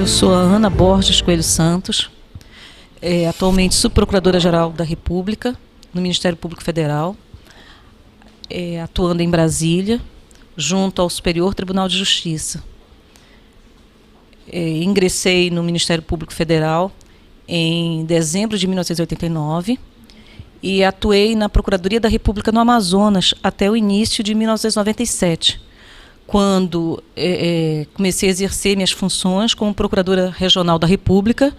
Eu sou a Ana Borges Coelho Santos, atualmente subprocuradora-geral da República, no Ministério Público Federal, atuando em Brasília, junto ao Superior Tribunal de Justiça. Ingressei no Ministério Público Federal em dezembro de 1989 e atuei na Procuradoria da República no Amazonas até o início de 1997, quando comecei a exercer minhas funções como Procuradora Regional da República,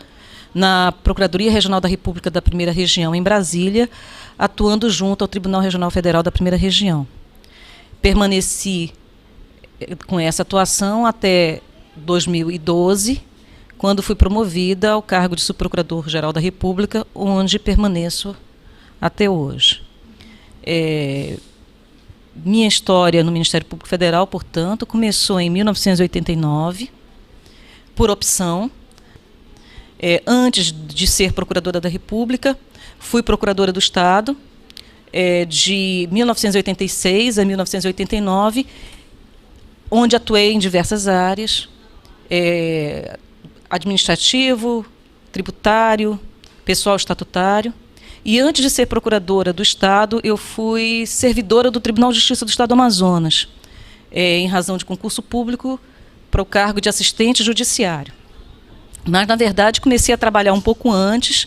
na Procuradoria Regional da República da Primeira Região, em Brasília, atuando junto ao Tribunal Regional Federal da Primeira Região. Permaneci com essa atuação até 2012, quando fui promovida ao cargo de Subprocurador-Geral da República, onde permaneço até hoje. Minha história no Ministério Público Federal, portanto, começou em 1989, por opção. Antes de ser Procuradora da República, fui Procuradora do Estado, de 1986 a 1989, onde atuei em diversas áreas, administrativo, tributário, pessoal estatutário. E antes de ser procuradora do Estado, eu fui servidora do Tribunal de Justiça do Estado do Amazonas, em razão de concurso público para o cargo de assistente judiciário. Mas, na verdade, comecei a trabalhar um pouco antes,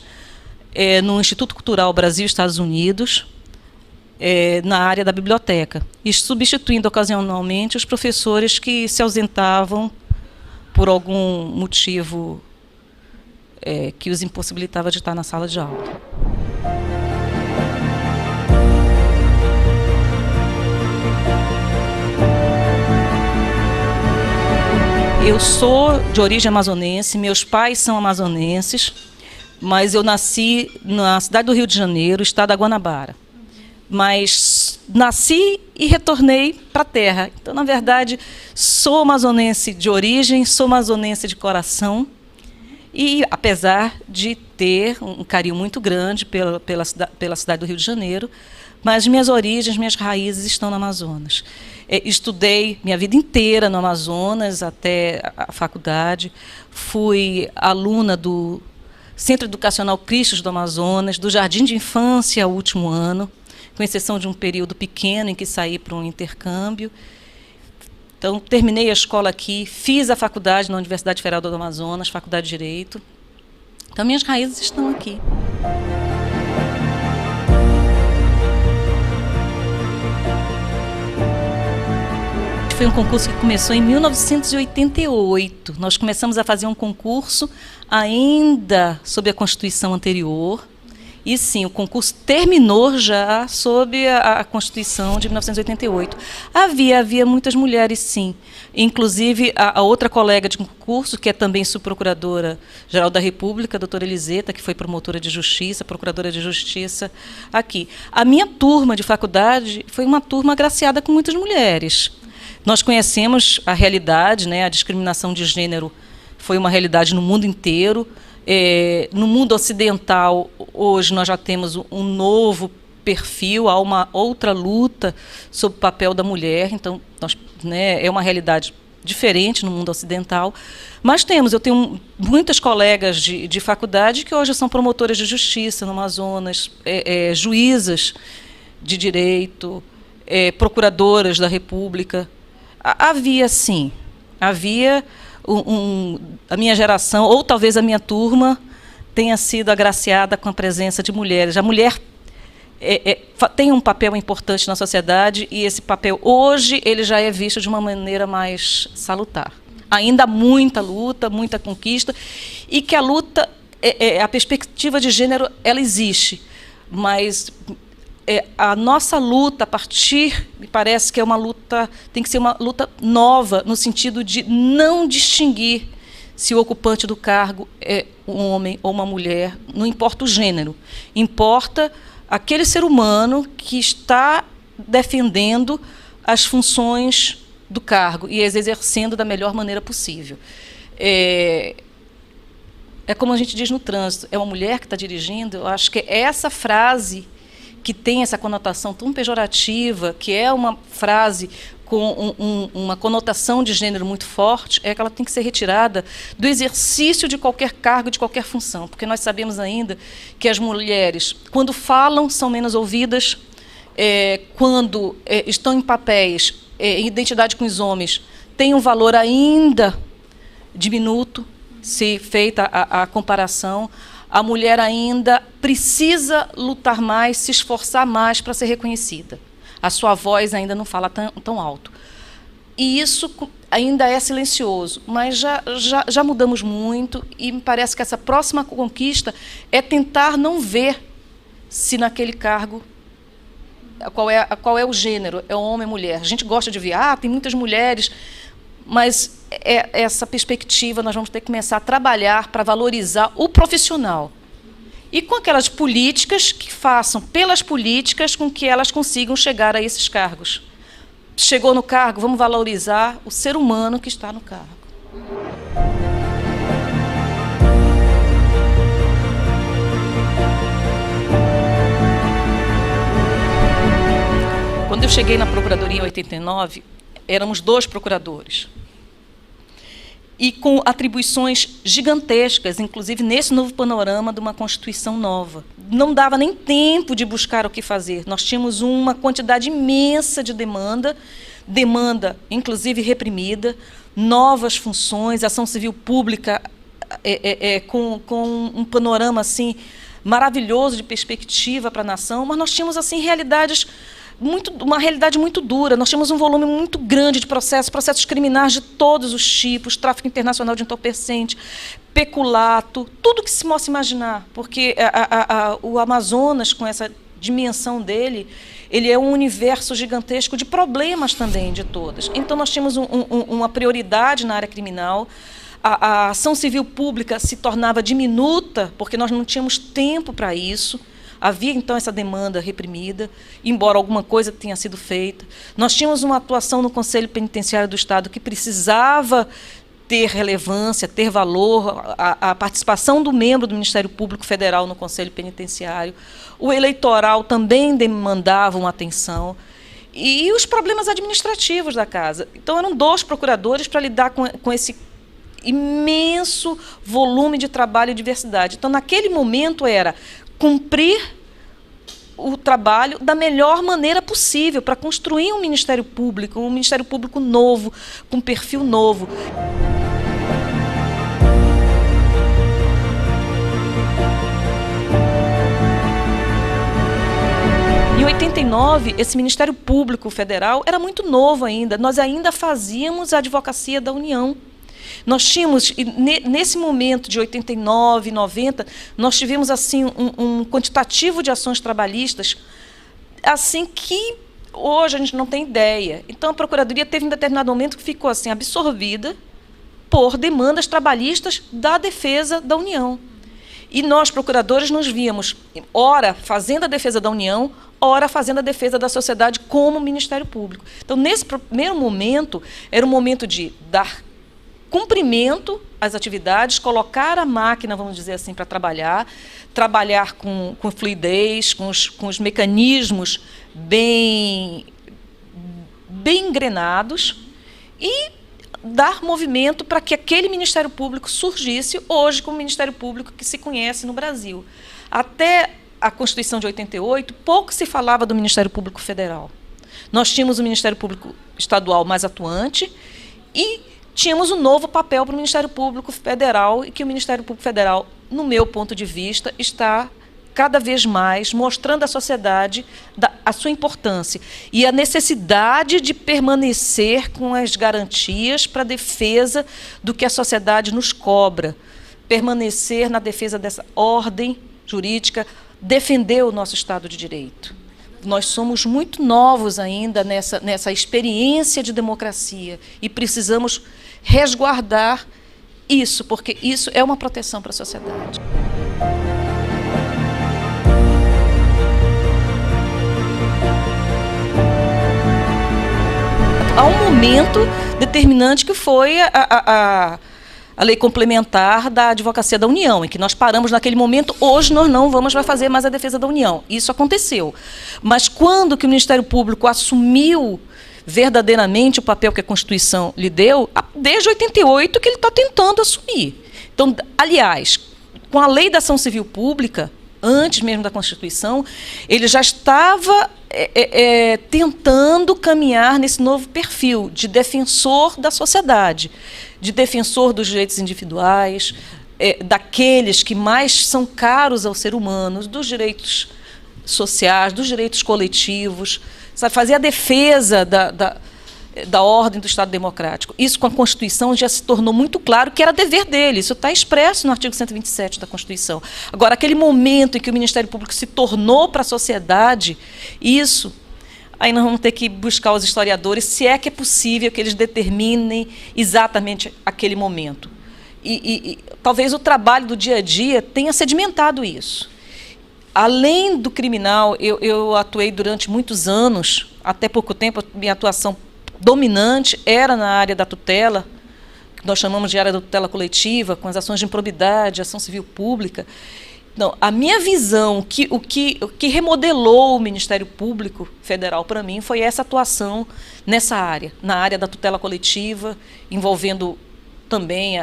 no Instituto Cultural Brasil-Estados Unidos, na área da biblioteca, e substituindo ocasionalmente os professores que se ausentavam por algum motivo que os impossibilitava de estar na sala de aula. Eu sou de origem amazonense, meus pais são amazonenses, mas eu nasci na cidade do Rio de Janeiro, estado da Guanabara. Mas nasci e retornei para a terra. Então, na verdade, sou amazonense de origem, sou amazonense de coração, e apesar de ter um carinho muito grande pela cidade do Rio de Janeiro, mas minhas origens, minhas raízes estão no Amazonas. Estudei minha vida inteira no Amazonas, até a faculdade. Fui aluna do Centro Educacional Cristos do Amazonas, do Jardim de Infância ao último ano, com exceção de um período pequeno em que saí para um intercâmbio. Então, terminei a escola aqui, fiz a faculdade na Universidade Federal do Amazonas, Faculdade de Direito. Então, minhas raízes estão aqui. Foi um concurso que começou em 1988. Nós começamos a fazer um concurso ainda sob a Constituição anterior. E sim, o concurso terminou já sob a Constituição de 1988. Havia muitas mulheres, sim. Inclusive, a outra colega de concurso, que é também subprocuradora-geral da República, a doutora Eliseta, que foi promotora de justiça, procuradora de justiça aqui. A minha turma de faculdade foi uma turma agraciada com muitas mulheres. Nós conhecemos a realidade, né? A discriminação de gênero foi uma realidade no mundo inteiro. No mundo ocidental, hoje, nós já temos um novo perfil, há uma outra luta sobre o papel da mulher. Então, é uma realidade diferente no mundo ocidental. Mas eu tenho muitas colegas de faculdade que hoje são promotoras de justiça no Amazonas, juízas de direito, procuradoras da República. Havia, sim, a minha geração, ou talvez a minha turma, tenha sido agraciada com a presença de mulheres. A mulher tem um papel importante na sociedade, e esse papel, hoje, ele já é visto de uma maneira mais salutar. Ainda há muita luta, muita conquista, e que a luta, a perspectiva de gênero, ela existe, mas a nossa luta, a partir, me parece que tem que ser uma luta nova, no sentido de não distinguir se o ocupante do cargo é um homem ou uma mulher, não importa o gênero, importa aquele ser humano que está defendendo as funções do cargo e as exercendo da melhor maneira possível. É como a gente diz no trânsito, é uma mulher que está dirigindo. Eu acho que é essa frase que tem essa conotação tão pejorativa, que é uma frase com uma conotação de gênero muito forte, é que ela tem que ser retirada do exercício de qualquer cargo, de qualquer função, porque nós sabemos ainda que as mulheres, quando falam, são menos ouvidas, quando estão em papéis, em identidade com os homens, têm um valor ainda diminuto, se feita a comparação. A mulher ainda precisa lutar mais, se esforçar mais para ser reconhecida. A sua voz ainda não fala tão alto. E isso ainda é silencioso, mas já mudamos muito, e me parece que essa próxima conquista é tentar não ver se naquele cargo, qual é o gênero, é homem ou mulher. A gente gosta de ver, tem muitas mulheres, mas essa perspectiva nós vamos ter que começar a trabalhar para valorizar o profissional. E com aquelas políticas que façam, pelas políticas, com que elas consigam chegar a esses cargos. Chegou no cargo, vamos valorizar o ser humano que está no cargo. Quando eu cheguei na Procuradoria em 89, éramos 2 procuradores. E com atribuições gigantescas, inclusive nesse novo panorama de uma Constituição nova. Não dava nem tempo de buscar o que fazer. Nós tínhamos uma quantidade imensa de demanda inclusive reprimida, novas funções, ação civil pública com um panorama assim, maravilhoso de perspectiva para a nação, mas nós tínhamos assim, uma realidade muito dura. Nós tínhamos um volume muito grande de processos criminais de todos os tipos, tráfico internacional de entorpecente, peculato, tudo que se possa imaginar, porque o Amazonas, com essa dimensão dele, ele é um universo gigantesco de problemas também, de todas. Então, nós tínhamos uma prioridade na área criminal. A ação civil pública se tornava diminuta, porque nós não tínhamos tempo para isso. Havia, então, essa demanda reprimida, embora alguma coisa tenha sido feita. Nós tínhamos uma atuação no Conselho Penitenciário do Estado que precisava ter relevância, ter valor, a participação do membro do Ministério Público Federal no Conselho Penitenciário. O eleitoral também demandava uma atenção. E os problemas administrativos da casa. Então, eram 2 procuradores para lidar com esse imenso volume de trabalho e diversidade. Então, naquele momento, era cumprir o trabalho da melhor maneira possível para construir um Ministério Público novo, com perfil novo. Em 89, esse Ministério Público Federal era muito novo ainda. Nós ainda fazíamos a advocacia da União. Nós tínhamos, nesse momento de 89, 90, nós tivemos assim um quantitativo de ações trabalhistas assim que hoje a gente não tem ideia. Então, a Procuradoria teve um determinado momento que ficou assim absorvida por demandas trabalhistas da defesa da União. E nós, procuradores, nos víamos, ora fazendo a defesa da União, ora fazendo a defesa da sociedade como Ministério Público. Então, nesse primeiro momento, era um momento de dar cumprimento às atividades, colocar a máquina, vamos dizer assim, para trabalhar com fluidez, com os mecanismos bem engrenados e dar movimento para que aquele Ministério Público surgisse hoje como Ministério Público que se conhece no Brasil. Até a Constituição de 88, pouco se falava do Ministério Público Federal. Nós tínhamos o Ministério Público Estadual mais atuante e tínhamos um novo papel para o Ministério Público Federal, e que o Ministério Público Federal, no meu ponto de vista, está cada vez mais mostrando à sociedade a sua importância e a necessidade de permanecer com as garantias para a defesa do que a sociedade nos cobra, permanecer na defesa dessa ordem jurídica, defender o nosso Estado de Direito. Nós somos muito novos ainda nessa experiência de democracia e precisamos resguardar isso, porque isso é uma proteção para a sociedade. Há um momento determinante que foi a lei complementar da Advocacia da União, em que nós paramos naquele momento. Hoje nós não vamos fazer mais a defesa da União. Isso aconteceu. Mas quando que o Ministério Público assumiu, verdadeiramente o papel que a Constituição lhe deu, desde 88 que ele está tentando assumir. Então, aliás, com a Lei da Ação Civil Pública, antes mesmo da Constituição, ele já estava tentando caminhar nesse novo perfil de defensor da sociedade, de defensor dos direitos individuais, daqueles que mais são caros ao ser humano, dos direitos sociais, dos direitos coletivos, sabe, fazer a defesa da ordem do Estado democrático. Isso, com a Constituição, já se tornou muito claro que era dever dele. Isso está expresso no artigo 127 da Constituição. Agora, aquele momento em que o Ministério Público se tornou para a sociedade, isso, aí nós vamos ter que buscar os historiadores, se é que é possível que eles determinem exatamente aquele momento. E talvez o trabalho do dia a dia tenha sedimentado isso. Além do criminal, eu atuei durante muitos anos, até pouco tempo, minha atuação dominante era na área da tutela, que nós chamamos de área da tutela coletiva, com as ações de improbidade, ação civil pública. Então, a minha visão, o que remodelou o Ministério Público Federal para mim foi essa atuação nessa área, na área da tutela coletiva, envolvendo também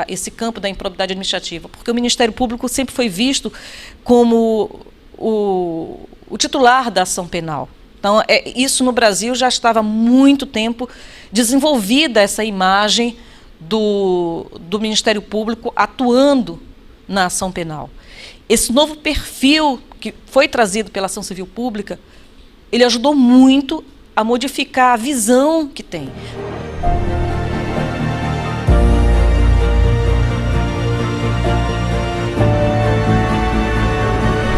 esse campo da improbidade administrativa, porque o Ministério Público sempre foi visto como o titular da ação penal. Então, isso no Brasil já estava há muito tempo desenvolvida, essa imagem do Ministério Público atuando na ação penal. Esse novo perfil que foi trazido pela ação civil pública, ele ajudou muito a modificar a visão que tem.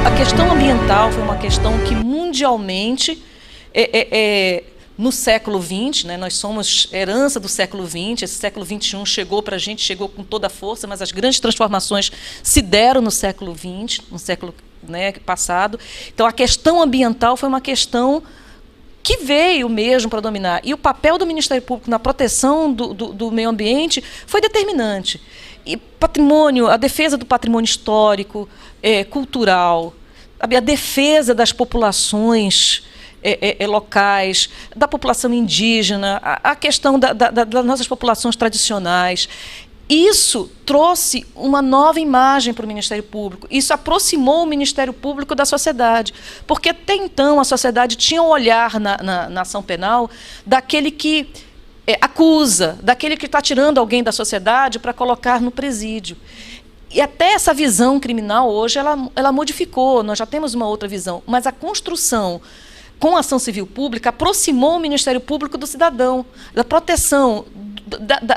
A questão ambiental foi uma questão que mundialmente, no século XX, né, nós somos herança do século XX, esse século XXI chegou para a gente, chegou com toda a força, mas as grandes transformações se deram no século XX, no século, né, passado. Então, a questão ambiental foi uma questão que veio mesmo para dominar. E o papel do Ministério Público na proteção do meio ambiente foi determinante. E patrimônio, a defesa do patrimônio histórico, cultural, a defesa das populações locais, da população indígena, a questão das nossas populações tradicionais. Isso trouxe uma nova imagem para o Ministério Público. Isso aproximou o Ministério Público da sociedade. Porque até então a sociedade tinha um olhar na ação penal daquele que acusa, daquele que está tirando alguém da sociedade para colocar no presídio. E até essa visão criminal hoje ela modificou, nós já temos uma outra visão, mas a construção com a ação civil pública aproximou o Ministério Público do cidadão, da proteção,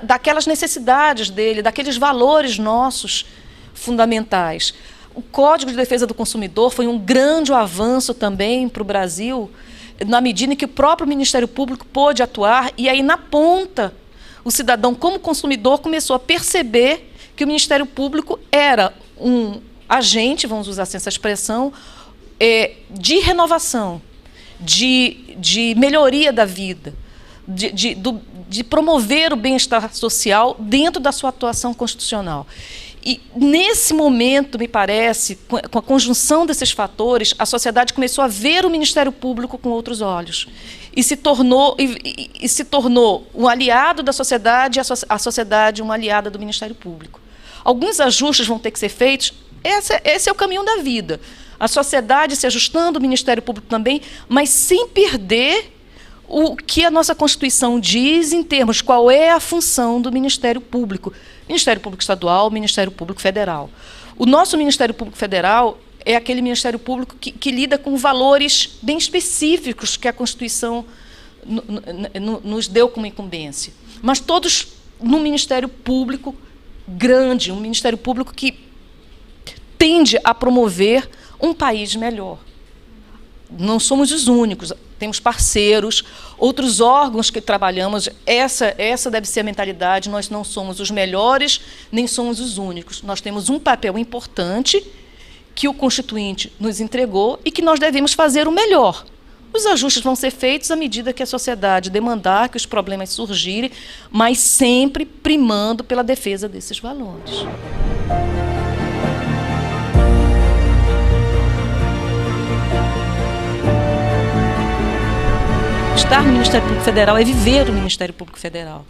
daquelas necessidades dele, daqueles valores nossos fundamentais. O Código de Defesa do Consumidor foi um grande avanço também para o Brasil, na medida em que o próprio Ministério Público pôde atuar, e aí na ponta o cidadão, como consumidor, começou a perceber que o Ministério Público era um agente, vamos usar assim essa expressão, de renovação, de melhoria da vida, de promover o bem-estar social dentro da sua atuação constitucional. E, nesse momento, me parece, com a conjunção desses fatores, a sociedade começou a ver o Ministério Público com outros olhos e se tornou um aliado da sociedade, e a sociedade uma aliada do Ministério Público. Alguns ajustes vão ter que ser feitos, esse é o caminho da vida. A sociedade se ajustando, o Ministério Público também, mas sem perder o que a nossa Constituição diz em termos de qual é a função do Ministério Público. Ministério Público Estadual, Ministério Público Federal. O nosso Ministério Público Federal é aquele Ministério Público que lida com valores bem específicos que a Constituição nos deu como incumbência. Mas todos no Ministério Público grande, um Ministério Público que tende a promover um país melhor. Não somos os únicos, temos parceiros, outros órgãos que trabalhamos, essa deve ser a mentalidade, nós não somos os melhores, nem somos os únicos. Nós temos um papel importante que o Constituinte nos entregou e que nós devemos fazer o melhor. Os ajustes vão ser feitos à medida que a sociedade demandar, que os problemas surgirem, mas sempre primando pela defesa desses valores. estar no Ministério Público Federal é viver o Ministério Público Federal.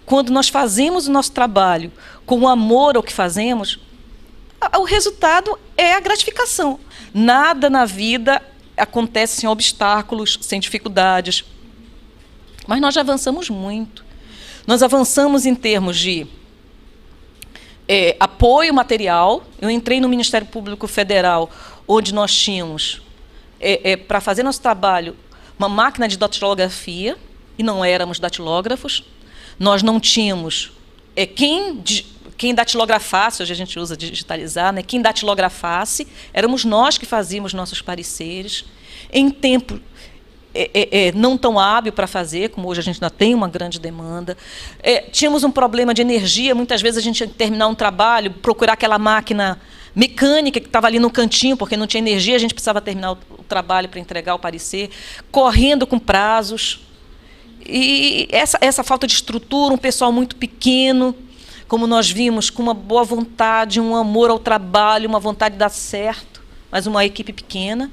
Quando nós fazemos o nosso trabalho com amor ao que fazemos, o resultado é a gratificação. Nada na vida acontece sem obstáculos, sem dificuldades. Mas nós já avançamos muito. Nós avançamos em termos de apoio material. Eu entrei no Ministério Público Federal, onde nós tínhamos, para fazer nosso trabalho, uma máquina de datilografia, e não éramos datilógrafos. Nós não tínhamos quem datilografasse, hoje a gente usa digitalizar, né? Quem datilografasse, éramos nós que fazíamos nossos pareceres, em tempo não tão hábil para fazer, como hoje a gente ainda tem uma grande demanda. Tínhamos um problema de energia, muitas vezes a gente tinha que terminar um trabalho, procurar aquela máquina mecânica que estava ali no cantinho, porque não tinha energia, a gente precisava terminar o trabalho para entregar o parecer, correndo com prazos. E essa falta de estrutura, um pessoal muito pequeno, como nós vimos, com uma boa vontade, um amor ao trabalho, uma vontade de dar certo, mas uma equipe pequena.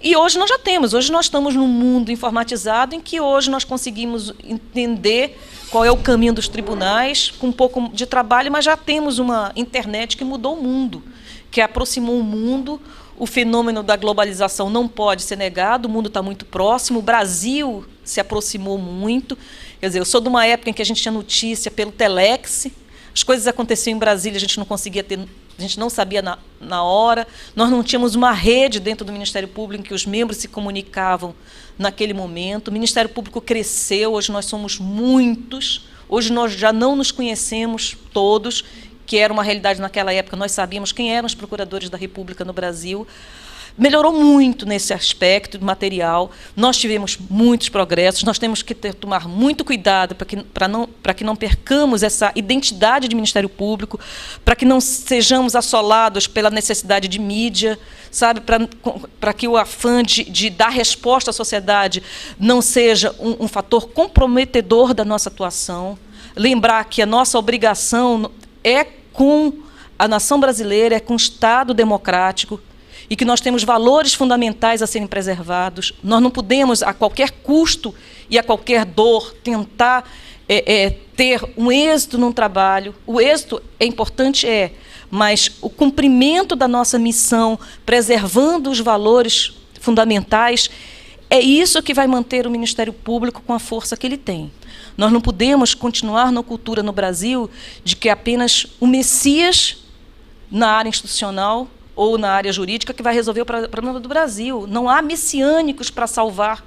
E hoje nós já temos, hoje nós estamos num mundo informatizado em que hoje nós conseguimos entender qual é o caminho dos tribunais, com um pouco de trabalho, mas já temos uma internet que mudou o mundo, que aproximou o mundo. O fenômeno da globalização não pode ser negado, o mundo está muito próximo, o Brasil se aproximou muito. Quer dizer, eu sou de uma época em que a gente tinha notícia pelo Telex, as coisas aconteciam em Brasília, a gente não conseguia ter, a gente não sabia na hora, nós não tínhamos uma rede dentro do Ministério Público em que os membros se comunicavam naquele momento. O Ministério Público cresceu, hoje nós somos muitos, hoje nós já não nos conhecemos todos, que era uma realidade naquela época, nós sabíamos quem eram os procuradores da República no Brasil. Melhorou muito nesse aspecto material, nós tivemos muitos progressos, nós temos que tomar muito cuidado para que não percamos essa identidade de Ministério Público, para que não sejamos assolados pela necessidade de mídia, sabe, para que o afã de dar resposta à sociedade não seja um fator comprometedor da nossa atuação. Lembrar que a nossa obrigação é com a nação brasileira, é com o Estado democrático, e que nós temos valores fundamentais a serem preservados. Nós não podemos, a qualquer custo e a qualquer dor, tentar ter um êxito num trabalho. O êxito é importante, mas o cumprimento da nossa missão, preservando os valores fundamentais, é isso que vai manter o Ministério Público com a força que ele tem. Nós não podemos continuar na cultura no Brasil de que é apenas o Messias na área institucional ou na área jurídica que vai resolver o problema do Brasil. Não há messiânicos para salvar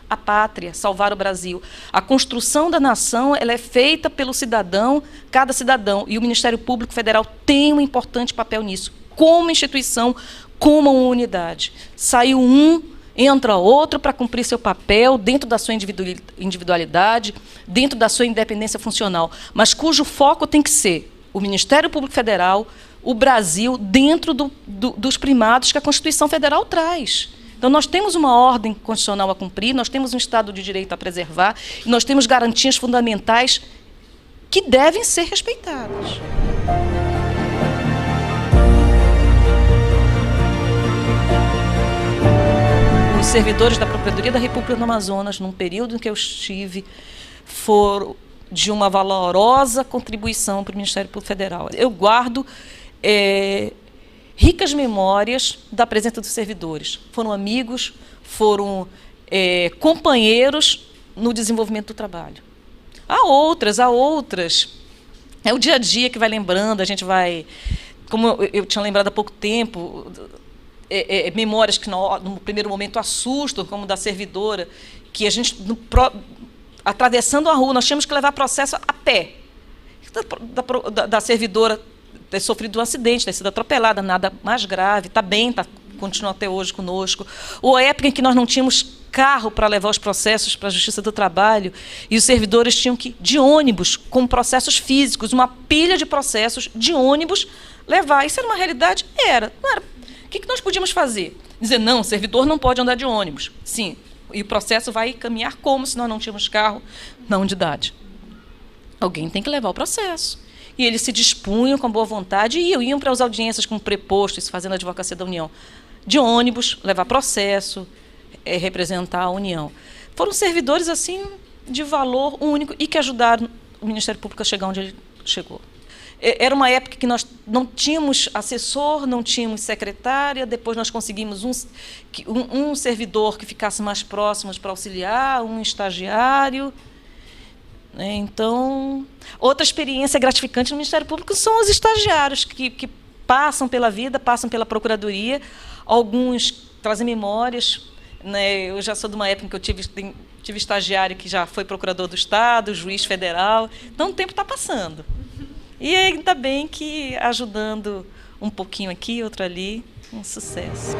a pátria, salvar o Brasil. A construção da nação ela é feita pelo cidadão, cada cidadão, e o Ministério Público Federal tem um importante papel nisso, como instituição, como uma unidade. Saiu um, entra outro para cumprir seu papel dentro da sua individualidade, dentro da sua independência funcional, mas cujo foco tem que ser o Ministério Público Federal, o Brasil, dentro dos primados que a Constituição Federal traz. Então, nós temos uma ordem constitucional a cumprir, nós temos um Estado de Direito a preservar, e nós temos garantias fundamentais que devem ser respeitadas. Os servidores da Procuradoria da República do Amazonas, num período em que eu estive, foram de uma valorosa contribuição para o Ministério Público Federal. Eu guardo ricas memórias da presença dos servidores. Foram amigos, foram companheiros no desenvolvimento do trabalho. Há outras. É o dia a dia que vai lembrando, a gente vai... Como eu tinha lembrado há pouco tempo, memórias que no primeiro momento assustam, como da servidora, que a gente, atravessando a rua, nós tínhamos que levar processo a pé. Da servidora ter sofrido um acidente, ter sido atropelada, nada mais grave, está bem, continua até hoje conosco. Ou a época em que nós não tínhamos carro para levar os processos para a Justiça do Trabalho e os servidores tinham que ir de ônibus, com processos físicos, uma pilha de processos de ônibus, levar. Isso era uma realidade? Era. Não era. O que nós podíamos fazer? Dizer, não, o servidor não pode andar de ônibus. Sim, e o processo vai caminhar como se nós não tínhamos carro na unidade? Alguém tem que levar o processo. E eles se dispunham com boa vontade e iam para as audiências com preposto, isso fazendo a advocacia da União, de ônibus, levar processo, representar a União. foram servidores assim de valor único e que ajudaram o Ministério Público a chegar onde ele chegou. Era uma época que nós não tínhamos assessor, não tínhamos secretária, depois nós conseguimos um servidor que ficasse mais próximo para auxiliar, um estagiário. Então, outra experiência gratificante no Ministério Público são os estagiários que passam pela vida, passam pela Procuradoria, alguns trazem memórias. Eu já sou de uma época em que eu tive estagiário que já foi procurador do Estado, juiz federal, então o tempo está passando. E ainda bem que ajudando um pouquinho aqui, outro ali, um sucesso.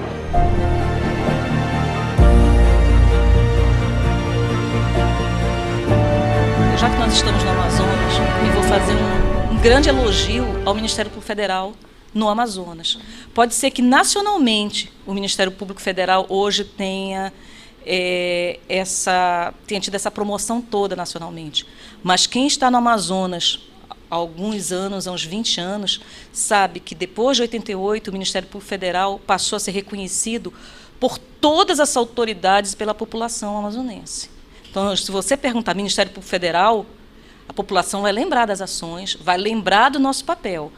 Já que nós estamos no Amazonas, eu vou fazer um grande elogio ao Ministério Público Federal no Amazonas. Pode ser que nacionalmente o Ministério Público Federal hoje tenha tido essa promoção toda nacionalmente, mas quem está no Amazonas há alguns anos, há uns 20 anos, sabe que depois de 88 o Ministério Público Federal passou a ser reconhecido por todas as autoridades e pela população amazonense. Então, se você perguntar Ministério Público Federal, a população vai lembrar das ações, vai lembrar do nosso papel.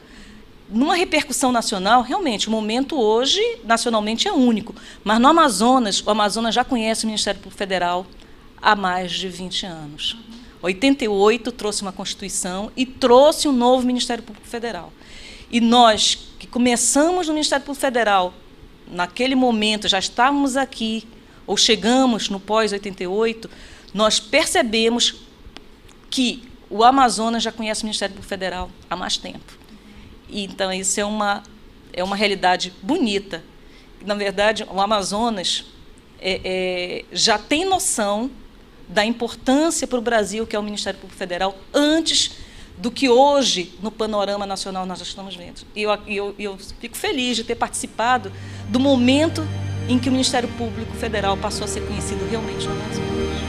Numa repercussão nacional, realmente, o momento hoje, nacionalmente, é único. Mas no Amazonas, o Amazonas já conhece o Ministério Público Federal há mais de 20 anos. 88 trouxe uma Constituição e trouxe um novo Ministério Público Federal. E nós, que começamos no Ministério Público Federal, naquele momento, já estávamos aqui, ou chegamos no pós-88, nós percebemos que o Amazonas já conhece o Ministério Público Federal há mais tempo. E, então, isso é uma realidade bonita. Na verdade, o Amazonas já tem noção da importância para o Brasil, que é o Ministério Público Federal, antes do que hoje, no panorama nacional, nós já estamos vendo. E eu fico feliz de ter participado do momento em que o Ministério Público Federal passou a ser conhecido realmente no Amazonas.